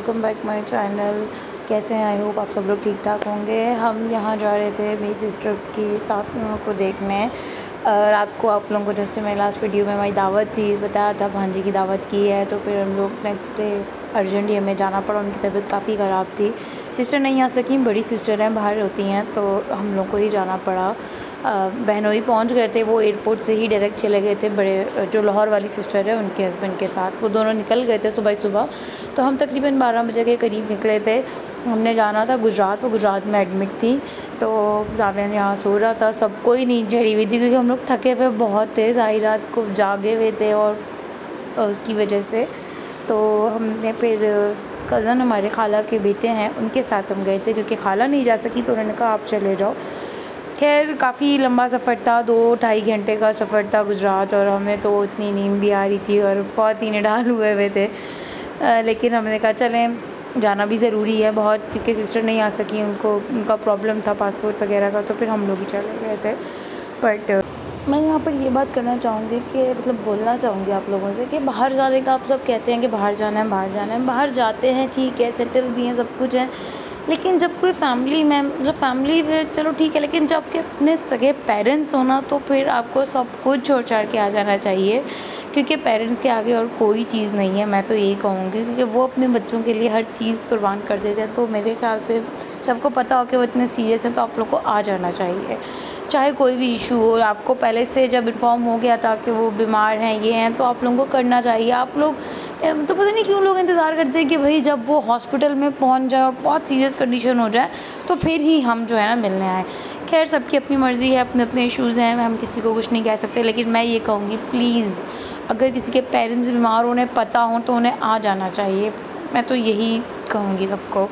Welcome back my channel. कैसे हैं? I hope आप सब लोग ठीक ठाक होंगे। हम यहाँ जा रहे थे मेरी सिस्टर की सास को देखने। रात को आप लोगों को जैसे मैं लास्ट वीडियो में हमारी दावत थी, बताया था भांजी की दावत की है, तो फिर हम लोग नेक्स्ट डे अर्जेंटली हमें जाना पड़ा। उनकी तबीयत काफ़ी ख़राब थी, सिस्टर नहीं आ सकी, बड़ी सिस्टर हैं बाहर होती हैं, तो हम लोग को ही जाना पड़ा। बहनोई पहुंच गए थे, वो एयरपोर्ट से ही डायरेक्ट चले गए थे, बड़े जो लाहौर वाली सिस्टर है उनके हस्बैंड के साथ, वो दोनों निकल गए थे सुबह सुबह। तो हम तकरीबन 12 बजे के करीब निकले थे। हमने जाना था गुजरात, वो गुजरात में एडमिट थी, तो जावेद यहाँ सो रहा था, सब कोई नींद चढ़ी हुई थी क्योंकि हम लोग थके हुए बहुत थे, सारी रात को जागे हुए थे और उसकी वजह से। तो हमने फिर कज़न हमारे खाला के बेटे हैं उनके साथ हम गए थे, क्योंकि खाला नहीं जा सकी तो उन्होंने कहा आप चले जाओ। खैर काफ़ी लंबा सफ़र था, 2-2.5 घंटे का सफ़र था गुजरात, और हमें तो इतनी नींद भी आ रही थी और बहुत ही निढाल हुए हुए थे। लेकिन हमने कहा चलें, जाना भी ज़रूरी है बहुत, क्योंकि सिस्टर नहीं आ सकी, उनका प्रॉब्लम था पासपोर्ट वगैरह का, तो फिर हम लोग ही चले गए थे। बट मैं यहाँ पर ये बात करना चाहूँगी कि मतलब बोलना चाहूँगी आप लोगों से कि बाहर जाने का आप सब कहते हैं कि बाहर जाना है, बाहर जाना है, बाहर जाते हैं, ठीक है, सेटल भी हैं, सब कुछ है, लेकिन जब कोई फैमिली चलो ठीक है, लेकिन जब आपके अपने सगे पेरेंट्स हो ना, तो फिर आपको सब कुछ छोड़ छाड़ के आ जाना चाहिए, क्योंकि पेरेंट्स के आगे और कोई चीज़ नहीं है। मैं तो यही कहूँगी, क्योंकि वो अपने बच्चों के लिए हर चीज़ कुर्बान कर देते हैं। तो मेरे ख्याल से जब आपको पता हो कि वो इतने सीरियस हैं, तो आप लोग को आ जाना चाहिए, चाहे कोई भी इशू हो। आपको पहले से जब इन्फॉर्म हो गया था कि वो बीमार हैं, ये हैं, तो आप लोगों को करना चाहिए। आप लोग तो पता नहीं क्यों लोग इंतज़ार करते हैं कि भाई जब वो हॉस्पिटल में पहुंच जाए और बहुत सीरियस कंडीशन हो जाए तो फिर ही हम जो है ना मिलने आए। खैर सबकी अपनी मर्ज़ी है, अपने अपने इश्यूज़ हैं, हम किसी को कुछ नहीं कह सकते, लेकिन मैं ये कहूँगी प्लीज़ अगर किसी के पेरेंट्स बीमार हो, उन्हें पता हो, तो उन्हें आ जाना चाहिए। मैं तो यही कहूँगी सबको।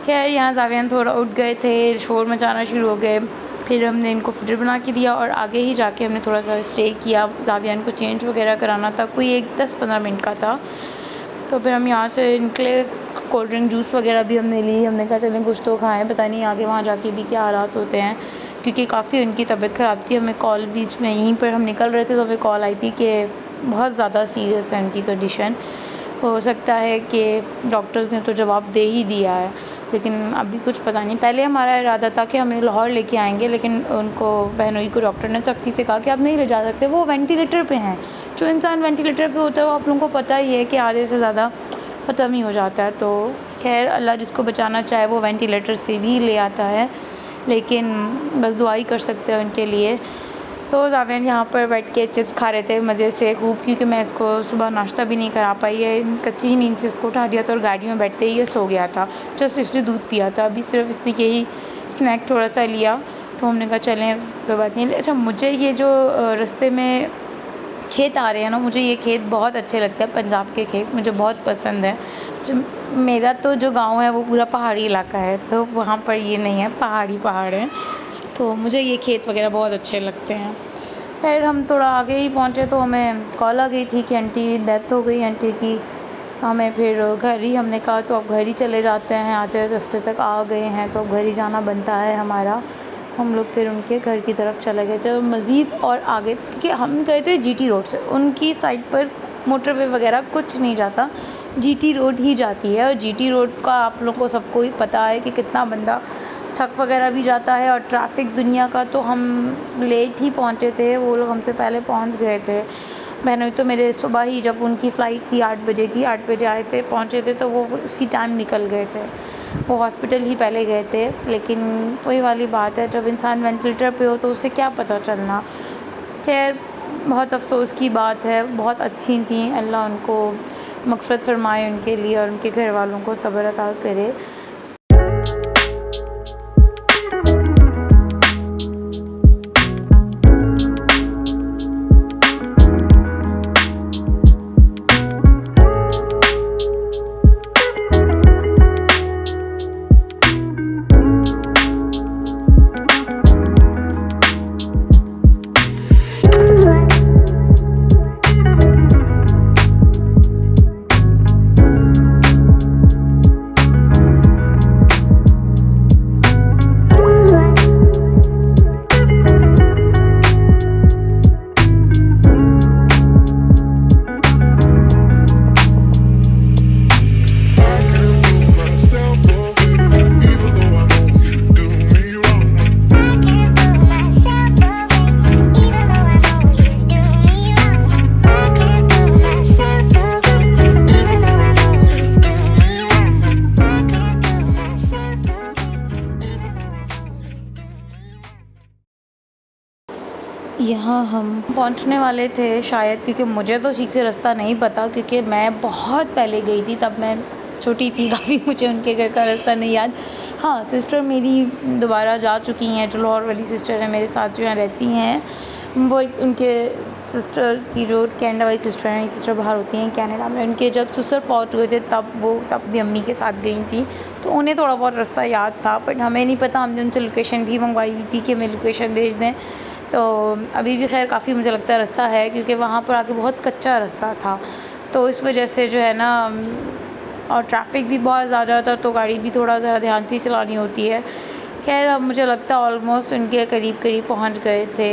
खैर यहाँ जावियान थोड़ा उठ गए थे, शोर मचाना शुरू हो गए, फिर हमने इनको फिटर बना के दिया और आगे ही जाके हमने थोड़ा सा स्टे किया। जावियान को चेंज वगैरह कराना था, कोई एक 10-15 मिनट का था, तो फिर हम यहाँ से निकले। कोल्ड ड्रिंक जूस वगैरह भी हमने ली, हमने कहा चलें कुछ तो खाएं, पता नहीं आगे वहाँ जाके भी क्या हालात होते हैं, क्योंकि काफ़ी उनकी तबीयत ख़राब थी। हमें कॉल बीच में यहीं पर हम निकल रहे थे तो हमें कॉल आई थी कि बहुत ज़्यादा सीरियस है उनकी कंडीशन, हो सकता है कि डॉक्टर्स ने तो जवाब दे ही दिया है, लेकिन अभी कुछ पता नहीं। पहले हमारा इरादा था कि हमें लाहौर लेके आएंगे, लेकिन उनको बहनोई को डॉक्टर ने सख्ती से कहा कि आप नहीं ले जा सकते, वो वेंटिलेटर पे हैं। जो इंसान वेंटिलेटर पे होता है वो आप लोगों को पता ही है कि आधे से ज़्यादा ख़त्म ही हो जाता है। तो खैर अल्लाह जिसको बचाना चाहे वो वेंटिलेटर से भी ले आता है, लेकिन बस दुआ ही कर सकते हैं उनके लिए। तो जावेद यहाँ पर बैठ के चिप्स खा रहे थे मज़े से खूब, क्योंकि मैं इसको सुबह नाश्ता भी नहीं करा पाई है, कच्ची ही नींद से इसको उठा दिया था और गाड़ी में बैठते ही ये सो गया था। जस्ट इसने दूध पिया था, अभी सिर्फ इसने यही स्नैक थोड़ा सा लिया, तो हमने कहा चलें कोई बात नहीं। अच्छा मुझे ये जो रास्ते में खेत आ रहे हैं ना, मुझे ये खेत बहुत अच्छे लगते हैं, पंजाब के खेत मुझे बहुत पसंद है। जो मेरा तो जो गांव है वो पूरा पहाड़ी इलाका है, तो वहाँ पर ये नहीं है, पहाड़ हैं, तो मुझे ये खेत वगैरह बहुत अच्छे लगते हैं। खैर हम थोड़ा आगे ही पहुँचे तो हमें कॉल आ गई थी कि आंटी डेथ हो गई आंटी की। हमें फिर घर ही, हमने कहा तो अब घर ही चले जाते हैं, आते रास्ते तक आ गए हैं तो अब घर ही जाना बनता है हमारा। हम लोग फिर उनके घर की तरफ चले गए थे और मज़ीद और आगे, क्योंकि हम गए थे जीटी रोड से, उनकी साइड पर मोटरवे वगैरह कुछ नहीं जाता, जीटी रोड ही जाती है। और जीटी रोड का आप लोगों को सबको ही पता है कि कितना बंदा थक वगैरह भी जाता है, और ट्रैफिक दुनिया का। तो हम लेट ही पहुँचे थे, वो लोग हमसे पहले पहुँच गए थे। बहनोई तो मेरे सुबह ही, जब उनकी फ़्लाइट थी 8 बजे की, 8 बजे आए थे, पहुँचे थे, तो वो उसी टाइम निकल गए थे, वो हॉस्पिटल ही पहले गए थे। लेकिन वही वाली बात है, जब इंसान वेंटिलेटर पे हो तो उसे क्या पता चलना। खैर बहुत अफसोस की बात है, बहुत अच्छी थी, अल्लाह उनको मग़फ़िरत फ़रमाए उनके लिए और उनके घर वालों को सब्र अता करे। यहाँ हम पहुँचने वाले थे शायद, क्योंकि मुझे तो ठीक से रास्ता नहीं पता, क्योंकि मैं बहुत पहले गई थी, तब मैं छोटी थी काफ़ी, मुझे उनके घर का रास्ता नहीं याद। हाँ, सिस्टर मेरी दोबारा जा चुकी हैं, जो लाहौर वाली सिस्टर है मेरे साथ, जो यहाँ रहती हैं, वो एक उनके सिस्टर की जो कनाडा वाली सिस्टर हैं, सिस्टर बाहर होती हैं कनाडा में, उनके जब ससुर पहुँच गए थे तब भी अम्मी के साथ गई थी, तो उन्हें थोड़ा बहुत रास्ता याद था, बट हमें नहीं पता। हमने उनसे लोकेशन भी मंगवाई हुई थी कि हमें लोकेशन भेज दें, तो अभी भी खैर काफ़ी मुझे लगता है रास्ता है, क्योंकि वहाँ पर आके बहुत कच्चा रास्ता था, तो इस वजह से जो है ना, और ट्रैफिक भी बहुत ज़्यादा था, तो गाड़ी भी थोड़ा ज़्यादा ध्यान से चलानी होती है। खैर अब मुझे लगता है ऑलमोस्ट उनके करीब करीब पहुँच गए थे।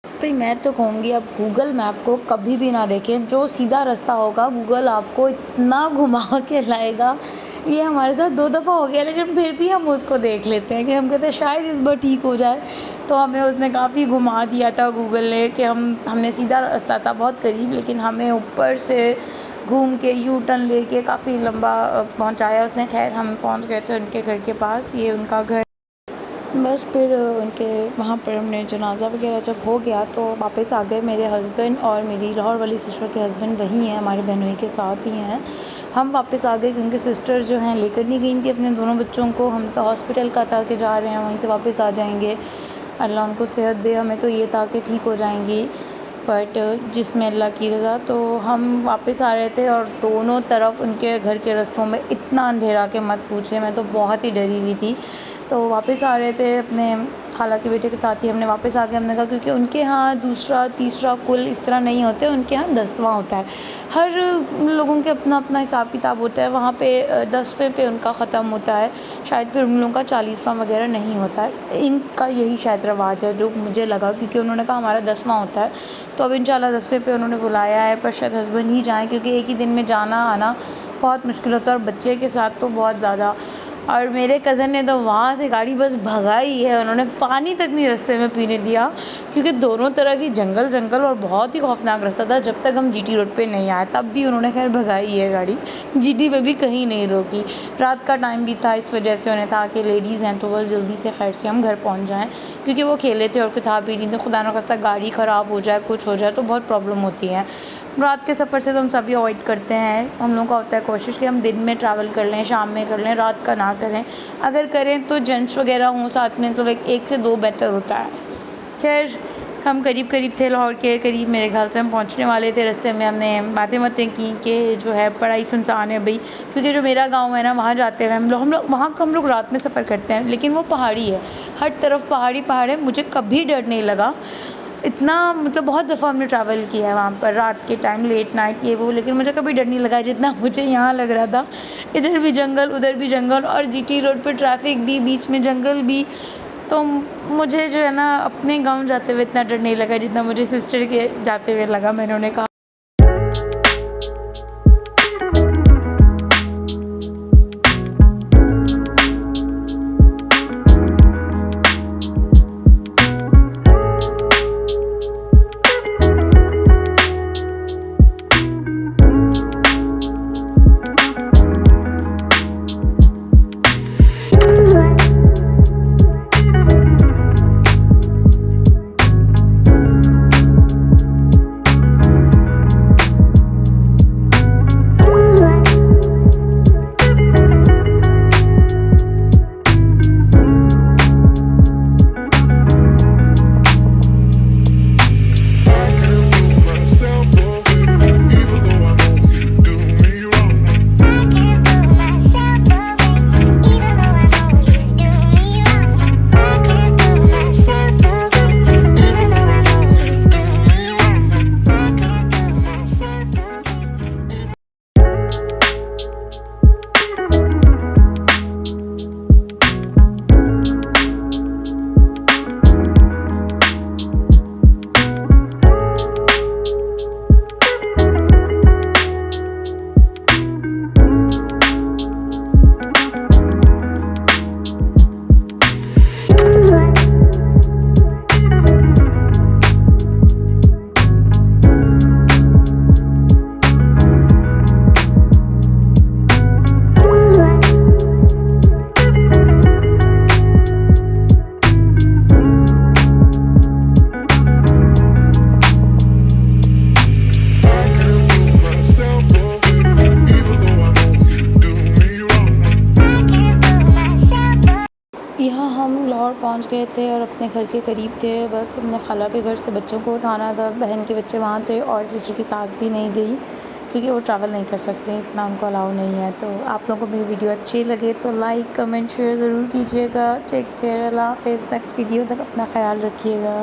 भाई मैं तो कहूँगी अब गूगल मैप को कभी भी ना देखें, जो सीधा रास्ता होगा गूगल आपको इतना घुमा के लाएगा। ये हमारे साथ 2 दफ़ा हो गया, लेकिन फिर भी हम उसको देख लेते हैं कि हम कहते हैं शायद इस बार ठीक हो जाए, तो हमें उसने काफ़ी घुमा दिया था गूगल ने, कि हमने सीधा रास्ता था बहुत करीब, लेकिन हमें ऊपर से घूम के यू टर्न लेके काफ़ी लंबा पहुँचाया उसने। खैर हम पहुँच गए थे उनके घर के पास, ये उनका घर। बस फिर उनके वहाँ पर हमने जनाज़ा वगैरह जब हो गया तो वापस आ गए। मेरे हस्बैंड और मेरी लाहौर वाली सिस्टर के हस्बैंड वहीं हैं, हमारे बहनोई के साथ ही हैं। हम वापस आ गए क्योंकि सिस्टर जो हैं लेकर नहीं गई थी अपने दोनों बच्चों को। हम तो हॉस्पिटल का था कि जा रहे हैं, वहीं से वापस आ जाएंगे, अल्लाह उनको सेहत दे। हमें तो ये था कि ठीक हो जाएंगी, बट जिसमें अल्लाह की रज़ा। तो हम वापस आ रहे थे और दोनों तरफ उनके घर के रास्तों में इतना अंधेरा कि मत पूछे, मैं तो बहुत ही डरी हुई थी। तो वापस आ रहे थे अपने खाला के बेटे के साथ ही हमने वापस आ के हमने कहा, क्योंकि उनके यहाँ दूसरा तीसरा कुल इस तरह नहीं होते, उनके यहाँ 10वां होता है। हर लोगों के अपना अपना हिसाब किताब होता है। वहाँ पे 10वें पे उनका ख़त्म होता है, शायद फिर उन लोगों का 40वां वगैरह नहीं होता है। इनका यही शायद रवाज है, जो मुझे लगा, क्योंकि उन्होंने कहा हमारा 10वां होता है। तो अब इंशाल्लाह 10वें पे उन्होंने बुलाया है, पर शायद हस्बैंड ही जाएँ, क्योंकि एक ही दिन में जाना आना बहुत मुश्किल होता है, और बच्चे के साथ तो बहुत ज़्यादा। और मेरे कज़न ने तो वहाँ से गाड़ी बस भगाई है, उन्होंने पानी तक नहीं रास्ते में पीने दिया, क्योंकि दोनों तरफ ही जंगल जंगल और बहुत ही खौफनाक रास्ता था। जब तक हम जीटी रोड पे नहीं आए तब भी उन्होंने खैर भगाई है गाड़ी, जीटी पे भी कहीं नहीं रोकी। रात का टाइम भी था, इस वजह से उन्हें था कि लेडीज़ हैं तो बस जल्दी से खैर से हम घर पहुँच जाएँ, क्योंकि वो खेले थे और कुछ था भी नहीं, तो खुदा न खास्ता गाड़ी ख़राब हो जाए, कुछ हो जाए तो बहुत प्रॉब्लम होती है। रात के सफ़र से तो हम सभी अवॉइड करते हैं। हम लोगों का होता है कोशिश कि हम दिन में ट्रैवल कर लें, शाम में कर लें, रात का ना करें। अगर करें तो जेंट्स वगैरह हों साथ में तो लाइक 1 से 2 बेटर होता है। खैर हम करीब थे लाहौर के करीब, मेरे ख्याल से हम पहुंचने वाले थे। रास्ते में हमने बातें की कि जो है बड़ा सुनसान है भाई, क्योंकि जो मेरा गांव है ना, वहाँ जाते हुए हम लोग वहाँ का हम लोग रात में सफ़र करते हैं, लेकिन वो पहाड़ी है, हर तरफ पहाड़ है। मुझे कभी डर नहीं लगा इतना, मतलब बहुत दफ़ा हमने ट्रैवल किया है वहाँ पर रात के टाइम, लेट नाइट ये वो, लेकिन मुझे कभी डर नहीं लगा जितना मुझे यहाँ लग रहा था। इधर भी जंगल उधर भी जंगल, और जीटी रोड पर ट्रैफिक भी, बीच में जंगल भी। तो मुझे जो है ना अपने गांव जाते हुए इतना डर नहीं लगा जितना मुझे सिस्टर के जाते हुए लगा। मैंने उन्हें कहा हम लाहौर पहुंच गए थे और अपने घर के करीब थे। बस अपने खाला के घर से बच्चों को उठाना था, बहन के बच्चे वहाँ थे और सिस्टर की सास भी नहीं गई क्योंकि वो ट्रैवल नहीं कर सकते, इतना उनको अलाउ नहीं है। तो आप लोगों को मेरी वीडियो अच्छी लगे तो लाइक कमेंट शेयर ज़रूर कीजिएगा। टेक केयर, अल्लाह हाफ़िज़। नेक्स्ट वीडियो तक अपना ख्याल रखिएगा।